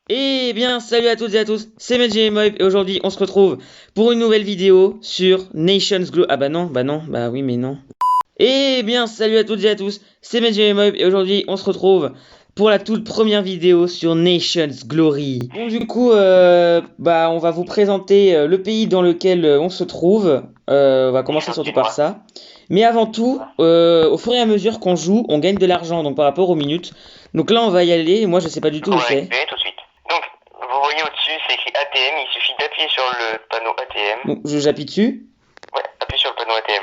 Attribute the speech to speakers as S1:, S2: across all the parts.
S1: Eh bien, salut à toutes et à tous, c'est MedGameMob et aujourd'hui on se retrouve pour une nouvelle vidéo sur Nations Glory. Ah bah oui mais non. Eh bien, salut à toutes et à tous, c'est MedGameMob et aujourd'hui on se retrouve pour la toute première vidéo sur Nations Glory. Bon du coup, on va vous présenter le pays dans lequel on se trouve. On va commencer surtout par ça. Mais avant tout, au fur et à mesure qu'on joue, on gagne de l'argent donc par rapport aux minutes. Donc là on va y aller, moi je sais pas du tout où
S2: On va
S1: c'est.
S2: récupérer tout de suite. Donc, vous voyez au-dessus, c'est écrit ATM, il suffit d'appuyer sur le panneau ATM.
S1: Donc j'appuie dessus.
S2: Ouais, appuie sur le panneau ATM.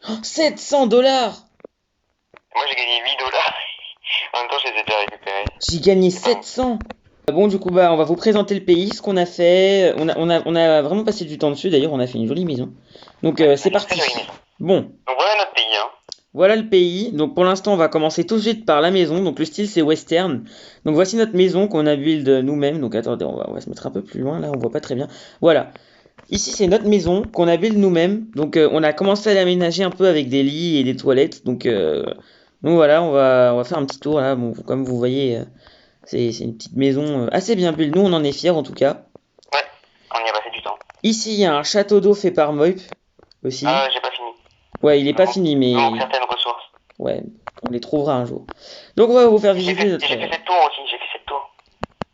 S1: Oh, 700 $.
S2: Moi j'ai gagné 8 dollars. En même temps, je les ai déjà récupérés.
S1: J'ai gagné 700. Bon, du coup, on va vous présenter le pays, ce qu'on a fait. On a vraiment passé du temps dessus. D'ailleurs, on a fait une jolie maison. Donc, c'est parti.
S2: Très jolie maison.
S1: Bon,
S2: Donc voilà notre pays, hein.
S1: voilà le pays. Donc, pour l'instant, on va commencer tout de suite par la maison. Donc, le style, c'est western. Donc, voici notre maison qu'on a build nous-mêmes. Donc, attendez, on va se mettre un peu plus loin. Là, on voit pas très bien. Voilà. Ici, c'est notre maison qu'on a build nous-mêmes. Donc, on a commencé à l'aménager un peu avec des lits et des toilettes. Donc voilà, on va faire un petit tour là. Bon, comme vous voyez, c'est une petite maison assez bien build. Nous, on en est fiers en tout cas.
S2: Ouais, on y a passé du temps.
S1: Ici, il y a un château d'eau fait par Moip aussi.
S2: Ah, j'ai pas fini.
S1: Ouais, il est pas fini,
S2: Il
S1: mais
S2: manque certaines ressources.
S1: ouais, on les trouvera un jour. Donc, on va vous faire
S2: J'ai
S1: visiter
S2: fait,
S1: notre.
S2: j'ai fait cette tour aussi, j'ai fait cette tour.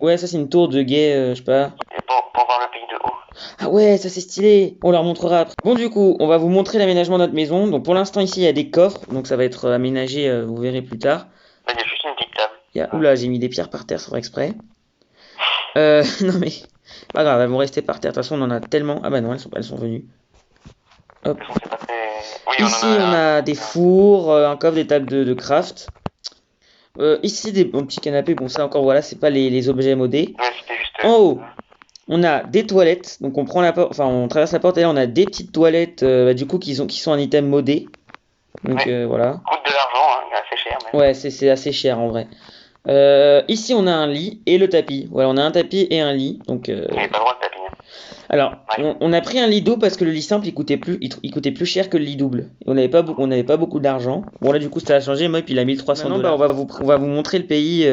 S1: Ouais, ça, c'est une tour de guet, je sais pas.
S2: Et pour voir le pays de haut.
S1: Ah ouais, ça c'est stylé. On leur montrera après. Bon, du coup, on va vous montrer l'aménagement de notre maison. Donc, pour l'instant, ici, il y a des coffres. Donc, ça va être aménagé, vous verrez plus tard.
S2: Là, il y a juste une petite table.
S1: Oula, j'ai mis des pierres par terre sans faire exprès. Non mais, pas grave, elles vont rester par terre. De toute façon, on en a tellement. Ah bah non, elles sont venues. Hop.
S2: De toute façon, c'est pas très... Oui,
S1: Ici, on a des fours, un coffre, des tables de craft. Ici, des bons petits canapés. Bon, ça encore, voilà, c'est pas les objets modés.
S2: Ouais, c'était juste...
S1: En haut, on a des toilettes. Donc, on prend la porte, enfin, on traverse la porte et là, on a des petites toilettes, du coup, qui sont un item modé. Donc,
S2: Ouais.
S1: voilà.
S2: Coûte de l'argent, hein, assez cher même.
S1: Ouais, c'est assez cher en vrai. Ici, on a un lit et le tapis. Voilà, on a un tapis et un lit. Donc,
S2: Il avait pas le droit de tapiner.
S1: alors,
S2: Ouais.
S1: on a pris un lit double parce que le lit simple il coûtait plus cher que le lit double. Et on n'avait pas beaucoup d'argent. Bon là du coup ça a changé, moi puis il a 1300 $. Maintenant on va vous montrer le pays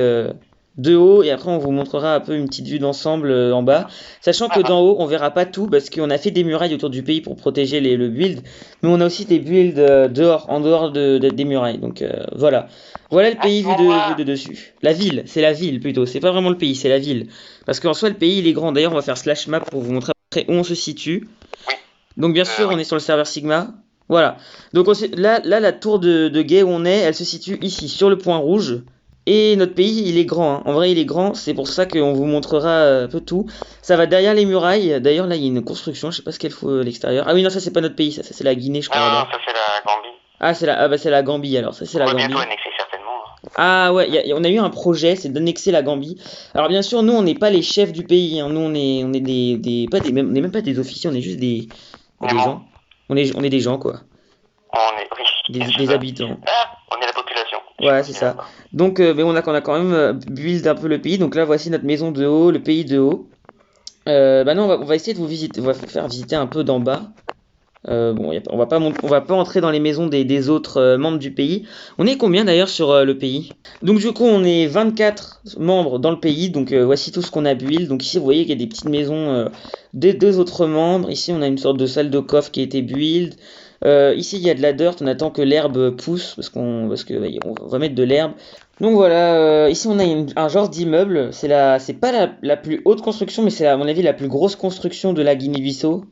S1: de haut et après on vous montrera un peu une petite vue d'ensemble en bas. Sachant que d'en haut on verra pas tout parce qu'on a fait des murailles autour du pays pour protéger le build. Mais on a aussi des builds dehors, en dehors des murailles. Donc voilà. Voilà le pays vu de dessus. La ville, c'est la ville plutôt. C'est pas vraiment le pays, c'est la ville. Parce qu'en soi le pays il est grand. D'ailleurs on va faire slash map pour vous montrer où on se situe.
S2: Oui.
S1: Donc bien sûr,
S2: Oui.
S1: on est sur le serveur Sigma. Voilà. Donc là, la tour de guet où on est, elle se situe ici, sur le point rouge. Et notre pays, il est grand. Hein. En vrai, il est grand. C'est pour ça qu'on vous montrera un peu tout. Ça va derrière les murailles. D'ailleurs, là, il y a une construction. Je sais pas ce qu'elle fout à l'extérieur. Ah oui, non, ça, c'est pas notre pays. Ça c'est la Guinée, je crois.
S2: Non,
S1: là-bas.
S2: ça c'est la Gambie.
S1: Ah, c'est la Gambie, alors. Ça, c'est
S2: On
S1: la
S2: va
S1: Gambie.
S2: bientôt annexer certainement.
S1: Ah ouais, on a eu un projet, c'est d'annexer la Gambie. Alors bien sûr, nous on n'est pas les chefs du pays, hein. Nous on est on est même pas des officiers, on est juste des gens. On est des gens quoi,
S2: On est... Oui.
S1: des habitants.
S2: Ah, on est la population.
S1: Ouais, c'est ça. Donc mais on a quand même build un peu le pays. Donc là voici notre maison de haut, le pays de haut. Non, on va essayer de vous visiter, on va vous faire visiter un peu d'en bas. Bon, on va pas entrer dans les maisons des autres membres du pays. On est combien d'ailleurs sur le pays? Donc du coup on est 24 membres dans le pays. Donc voici tout ce qu'on a build. Donc ici vous voyez qu'il y a des petites maisons des deux autres membres. Ici on a une sorte de salle de coffre qui a été build. Ici il y a de la dirt. On attend que l'herbe pousse parce qu'on va mettre de l'herbe. Donc voilà, ici on a un genre d'immeuble. C'est pas la plus haute construction, mais c'est à mon avis la plus grosse construction de la Guinée-Bissau.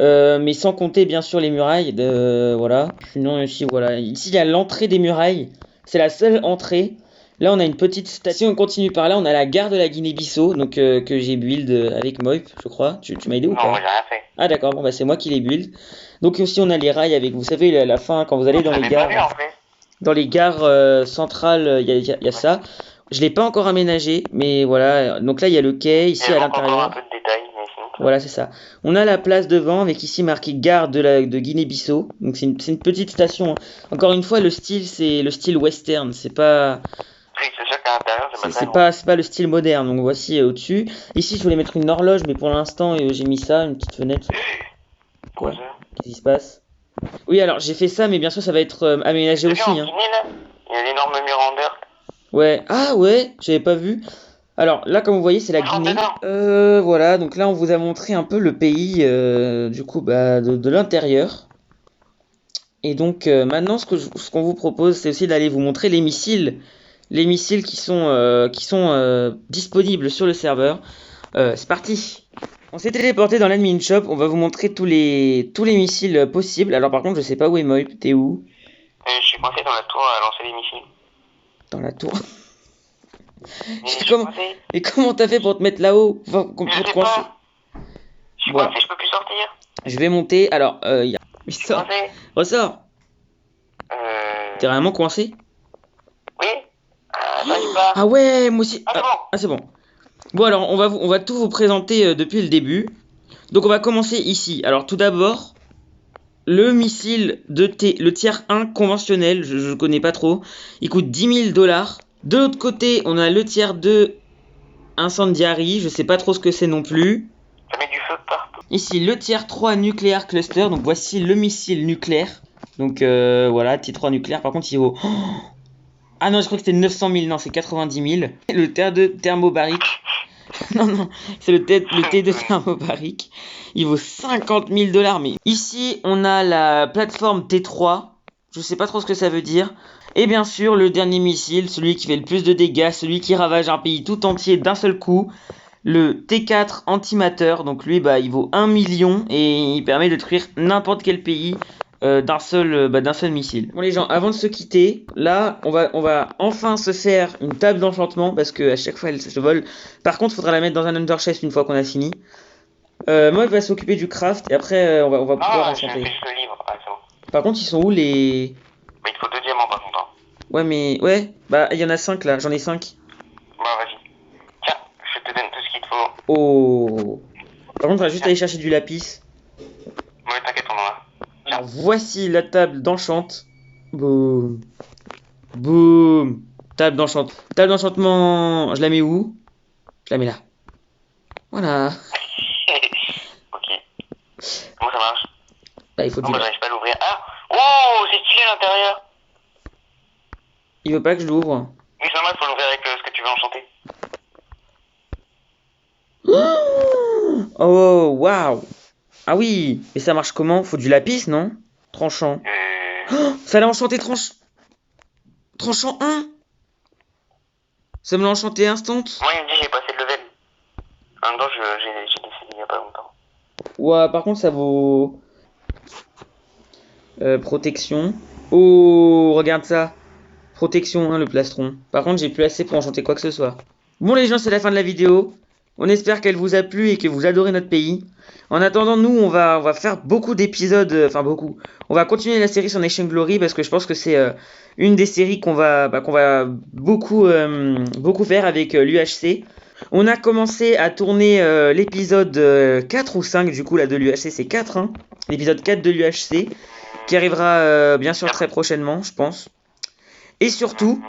S1: Mais sans compter bien sûr les murailles. Voilà. Sinon ici voilà. Ici il y a l'entrée des murailles. C'est la seule entrée. Là on a une petite station. On continue par là. On a la gare de la Guinée-Bissau. Donc que j'ai build avec Moip, je crois. Tu m'as aidé ou
S2: Non,
S1: pas?
S2: moi j'ai rien fait.
S1: Ah d'accord. Bon bah c'est moi qui les build. Donc aussi on a les rails avec. Vous savez à la fin quand vous allez dans les gares.
S2: Pas vu, en fait.
S1: Dans les gares centrales, il y a ça. Je l'ai pas encore aménagé, mais voilà. Donc là, il y a le quai, ici à
S2: Il manque encore un
S1: l'intérieur.
S2: peu de détails, mais sinon.
S1: Voilà, c'est ça. On a la place devant avec ici marqué gare de Guinée-Bissau. Donc c'est une petite station. Hein. Encore une fois, le style, c'est le style western. C'est pas,
S2: Oui, c'est sûr qu'à l'intérieur, c'est pas
S1: c'est pas le style moderne. Donc voici au-dessus. Ici, je voulais mettre une horloge, mais pour l'instant, j'ai mis ça, une petite fenêtre. Quoi? Qu'est-ce qui se passe? Oui, alors j'ai fait ça, mais bien sûr, ça va être aménagé aussi.
S2: En
S1: Hein.
S2: Guinée, là, il y a l'énorme mur en dirt.
S1: Ouais. Ah ouais, j'avais pas vu. Alors là, comme vous voyez, c'est la
S2: Je rentre
S1: Guinée.
S2: dedans.
S1: Voilà, donc là, on vous a montré un peu le pays, du coup, bah, de l'intérieur. Et donc maintenant, ce qu'on vous propose, c'est aussi d'aller vous montrer les missiles qui sont disponibles sur le serveur. C'est parti. On s'est téléporté dans l'admin shop. On va vous montrer tous les missiles possibles. Alors par contre, je sais pas où est Moip. T'es où?
S2: Je suis coincé dans la tour à lancer les missiles.
S1: Dans la tour.
S2: Je suis
S1: Comment
S2: coincé.
S1: Et comment t'as fait pour te mettre là-haut? Enfin, pour
S2: Je
S1: te
S2: sais
S1: coincer?
S2: pas. Je suis
S1: Voilà.
S2: coincé, je peux plus sortir.
S1: Je vais monter. Alors, il
S2: Je suis
S1: sort.
S2: coincé.
S1: Ressort. T'es vraiment coincé?
S2: Oui. J'arrive pas.
S1: Ah ouais, moi aussi.
S2: Ah, c'est bon.
S1: Ah, c'est bon. Bon alors on va tout vous présenter depuis le début. Donc on va commencer ici. Alors tout d'abord, le missile le tiers 1 conventionnel, je connais pas trop. Il coûte 10 000 $. De l'autre côté, on a le tiers 2 incendiary, je sais pas trop ce que c'est non plus.
S2: Ça met du feu partout.
S1: Ici le tiers 3 nucléaire cluster, donc voici le missile nucléaire. Donc voilà, tiers 3 nucléaire, par contre il vaut... Ah non, je crois que c'était 900 000, non c'est 90 000. Le tiers 2 thermobarique. Non, non, c'est le T2 thermobarique. Il vaut 50 000 $. Mais ici, on a la plateforme T3. Je sais pas trop ce que ça veut dire. Et bien sûr, le dernier missile, celui qui fait le plus de dégâts, celui qui ravage un pays tout entier d'un seul coup. Le T4 antimateur. Donc lui, bah, il vaut 1 million et il permet de détruire n'importe quel pays. D'un seul missile. Bon les gens, avant de se quitter, là on va enfin se faire une table d'enchantement parce que à chaque fois elle se vole. Par contre, il faudra la mettre dans un under chest une fois qu'on a fini. Moi, il va s'occuper du craft et après on va pouvoir
S2: Ah, je
S1: enchanter.
S2: fais juste le livre. Ah, c'est bon.
S1: Par contre, ils sont où les...
S2: Mais il te faut 2 diamants par contre.
S1: Ouais mais ouais, bah il y en a 5 là, j'en ai 5.
S2: Bah, vas-y. Tiens, je te donne tout ce qu'il te faut.
S1: Oh. Par contre, on va juste aller chercher du lapis.
S2: Ouais, t'inquiète, on en a.
S1: Alors voici la table d'enchant. Boum. Boum. Table d'enchant. Table d'enchantement, je la mets où? Je la mets là. Voilà.
S2: Ok. Comment ça marche?
S1: Là, il faut
S2: Non,
S1: du...
S2: bah, j'arrive pas à l'ouvrir. Ah! Oh, c'est stylé à l'intérieur!
S1: Il veut pas que je l'ouvre.
S2: Oui, c'est normal, faut l'ouvrir avec ce que tu veux enchanter.
S1: Oh, waouh. Ah oui, mais ça marche comment? Faut du lapis, non? Tranchant. Ça l'a enchanté tranchant 1. Ça me l'a enchanté instant.
S2: Moi, il me dit j'ai passé le level. En même temps, j'ai décidé il y a pas longtemps.
S1: Ouais, par contre, ça vaut... protection. Oh, regarde ça. Protection 1, le plastron. Par contre, j'ai plus assez pour enchanter quoi que ce soit. Bon les gens, c'est la fin de la vidéo. On espère qu'elle vous a plu et que vous adorez notre pays. En attendant, nous, on va faire beaucoup d'épisodes, enfin beaucoup. On va continuer la série sur Nation Glory parce que je pense que c'est une des séries qu'on va beaucoup faire avec l'UHC. On a commencé à tourner l'épisode 4 ou 5, du coup, là, de l'UHC, c'est 4, hein. L'épisode 4 de l'UHC, qui arrivera bien sûr très prochainement, je pense. Et surtout,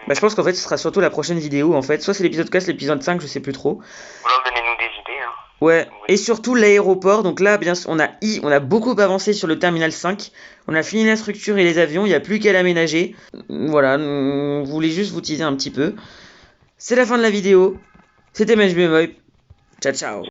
S1: bah, je pense qu'en fait, ce sera surtout la prochaine vidéo, en fait. Soit c'est l'épisode 4, l'épisode 5, je sais plus trop.
S2: Ou alors donnez-nous des idées. Hein.
S1: Ouais, et surtout l'aéroport. Donc là, bien sûr, on a beaucoup avancé sur le terminal 5. On a fini la structure et les avions, il n'y a plus qu'à l'aménager. Voilà, on voulait juste vous teaser un petit peu. C'est la fin de la vidéo. C'était MHBMoy. Ciao, ciao.